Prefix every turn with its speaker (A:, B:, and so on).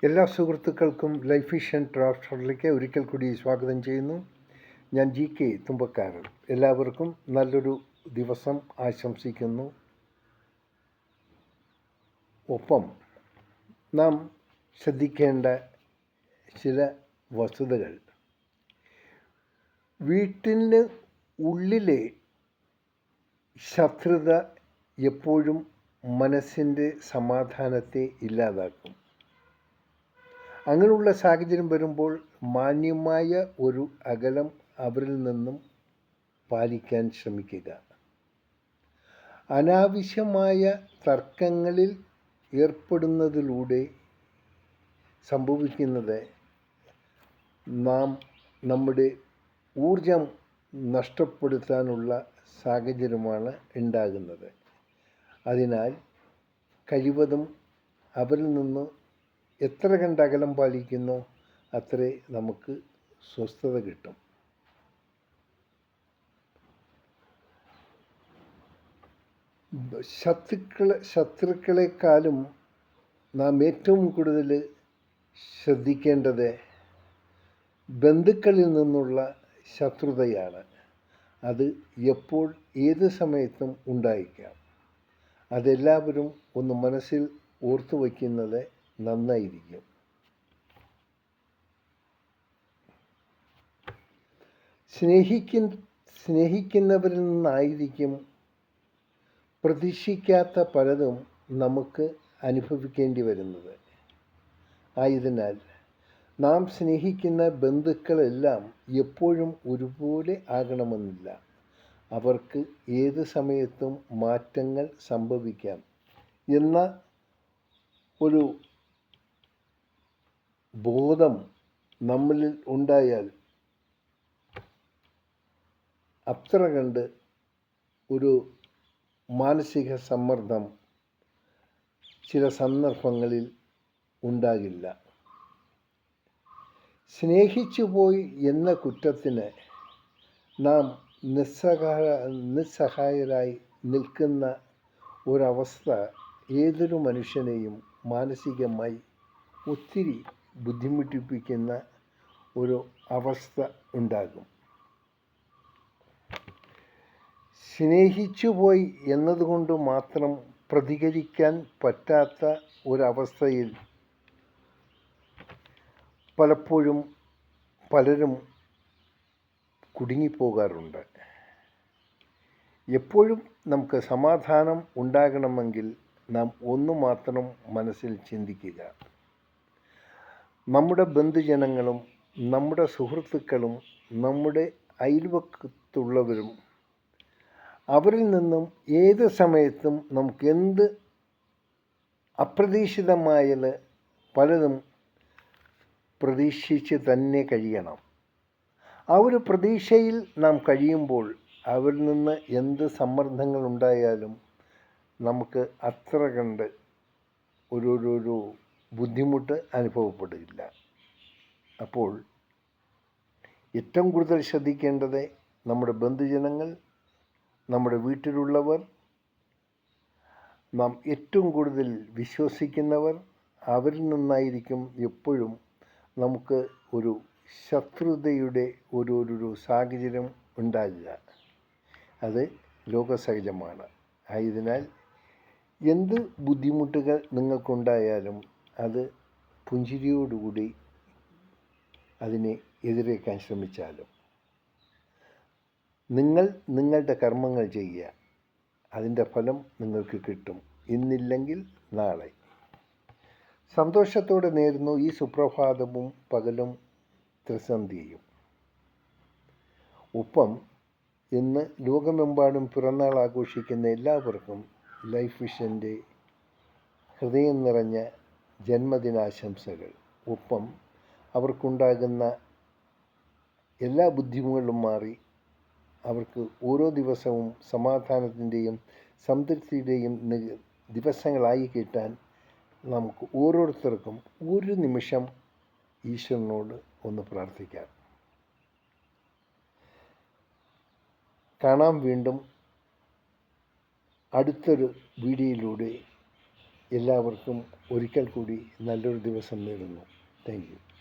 A: എല്ലാ സുഹൃത്തുക്കൾക്കും life vision ഡ്രാഫ്റ്ററിലേക്ക് ഒരിക്കൽ കൂടി സ്വാഗതം ചെയ്യുന്നു. ഞാൻ GK തുമ്പക്കാരൻ. എല്ലാവർക്കും നല്ലൊരു ദിവസം ആശംസിക്കുന്നു. ഒപ്പം നാം ശ്രദ്ധിക്കേണ്ട ചില വസ്തുതകൾ. വീട്ടിന് ഉള്ളിലെ ശത്രുത എപ്പോഴും മനസ്സിൻ്റെ സമാധാനത്തെ ഇല്ലാതാക്കും. അങ്ങനെയുള്ള സാഹചര്യം വരുമ്പോൾ മാന്യമായ ഒരു അകലം അവരിൽ നിന്നും പാലിക്കാൻ ശ്രമിക്കുക. അനാവശ്യമായ തർക്കങ്ങളിൽ ഏർപ്പെടുന്നതിലൂടെ സംഭവിക്കുന്നത് നാം നമ്മുടെ ഊർജം നഷ്ടപ്പെടുത്താനുള്ള സാഹചര്യമാണ് ഉണ്ടാകുന്നത്. അതിനാൽ കഴിവതും അവരിൽ നിന്ന് എത്ര കണ്ട് അകലം പാലിക്കുന്നോ അത്രേ നമുക്ക് സ്വസ്ഥത കിട്ടും. ശത്രുക്കളെക്കാളും നാം ഏറ്റവും കൂടുതൽ ശ്രദ്ധിക്കേണ്ടത് ബന്ധുക്കളിൽ നിന്നുള്ള ശത്രുതയാണ്. അത് എപ്പോൾ ഏത് സമയത്തും ഉണ്ടായിരിക്കാം. അതെല്ലാവരും ഒന്ന് മനസ്സിൽ ഓർത്തു വയ്ക്കുന്നത് നന്നായിരിക്കും. സ്നേഹിക്കുന്നവരിൽ നിന്നായിരിക്കും പ്രതീക്ഷിക്കാത്ത പലതും നമുക്ക് അനുഭവിക്കേണ്ടി വരുന്നത്. ആയതിനാൽ നാം സ്നേഹിക്കുന്ന ബന്ധുക്കളെല്ലാം എപ്പോഴും ഒരുപോലെ ആകണമെന്നില്ല. അവർക്ക് ഏത് സമയത്തും മാറ്റങ്ങൾ സംഭവിക്കാം എന്ന ഒരു ബോധം നമ്മളിൽ ഉണ്ടായാൽ അത്ര കണ്ട് ഒരു മാനസിക സമ്മർദ്ദം ചില സന്ദർഭങ്ങളിൽ ഉണ്ടാകില്ല. സ്നേഹിച്ചുപോയി എന്ന കുറ്റത്തിന് നാം നിസ്സഹായരായി നിൽക്കുന്ന ഒരവസ്ഥ ഏതൊരു മനുഷ്യനെയും മാനസികമായി ഒത്തിരി ബുദ്ധിമുട്ടിപ്പിക്കുന്ന ഒരു അവസ്ഥ ഉണ്ടാകും. സ്നേഹിച്ചുപോയി എന്നതുകൊണ്ട് മാത്രം പ്രതികരിക്കാൻ പറ്റാത്ത ഒരവസ്ഥയിൽ പലപ്പോഴും പലരും കുടുങ്ങിപ്പോകാറുണ്ട്. എപ്പോഴും നമുക്ക് സമാധാനം ഉണ്ടാകണമെങ്കിൽ നാം ഒന്നു മാത്രം മനസ്സിൽ ചിന്തിക്കുക. നമ്മുടെ ബന്ധുജനങ്ങളും നമ്മുടെ സുഹൃത്തുക്കളും നമ്മുടെ അയൽവക്കത്തുള്ളവരും അവരിൽ നിന്നും ഏത് സമയത്തും നമുക്ക് എന്ത് അപ്രതീക്ഷിതമായത് പലതും പ്രതീക്ഷിച്ച് തന്നെ കഴിയണം. ആ ഒരു പ്രതീക്ഷയിൽ നാം കഴിയുമ്പോൾ അവരിൽ നിന്ന് എന്ത് സമ്മർദ്ദങ്ങൾ ഉണ്ടായാലും നമുക്ക് അത്ര കണ്ട് ഒരു ബുദ്ധിമുട്ട് അനുഭവപ്പെടുകയില്ല. അപ്പോൾ ഏറ്റവും കൂടുതൽ ശ്രദ്ധിക്കേണ്ടത് നമ്മുടെ ബന്ധുജനങ്ങൾ, നമ്മുടെ വീട്ടിലുള്ളവർ, നാം ഏറ്റവും കൂടുതൽ വിശ്വസിക്കുന്നവർ, അവരിൽ നിന്നായിരിക്കും എപ്പോഴും നമുക്ക് ഒരു ശത്രുതയുടെ ഒരു സാഹചര്യം ഉണ്ടാകുക. അത് ലോകസഹജമാണ്. ആയതിനാൽ എന്ത് ബുദ്ധിമുട്ടുകൾ നിങ്ങൾക്കുണ്ടായാലും അത് പുഞ്ചിരിയോടുകൂടി അതിനെ എതിരേക്കാൻ ശ്രമിച്ചാലും നിങ്ങൾ നിങ്ങളുടെ കർമ്മങ്ങൾ ചെയ്യുക. അതിൻ്റെ ഫലം നിങ്ങൾക്ക് കിട്ടും. ഇന്നില്ലെങ്കിൽ നാളെ. സന്തോഷത്തോടെ നേരുന്നു ഈ സുപ്രഭാതവും പകലും ത്രിസന്ധ്യയും. ഒപ്പം ഇന്ന് ലോകമെമ്പാടും പിറന്നാൾ ആഘോഷിക്കുന്ന എല്ലാവർക്കും ലൈഫ് വിഷൻ്റെ ഹൃദയം നിറഞ്ഞ ജന്മദിനാശംസകൾ. ഒപ്പം അവർക്കുണ്ടാകുന്ന എല്ലാ ബുദ്ധിമുട്ടുകളും മാറി അവർക്ക് ഓരോ ദിവസവും സമാധാനത്തിൻ്റെയും സംതൃപ്തിയുടെയും ദിവസങ്ങളായി കിട്ടാൻ നമുക്ക് ഓരോരുത്തർക്കും ഒരു നിമിഷം ഈശ്വരനോട് ഒന്ന് പ്രാർത്ഥിക്കാം. കാണാം വീണ്ടും അടുത്തൊരു വീഡിയോയിലൂടെ. എല്ലാവർക്കും ഒരിക്കൽ കൂടി നല്ലൊരു ദിവസം നേരുന്നു. Thank you.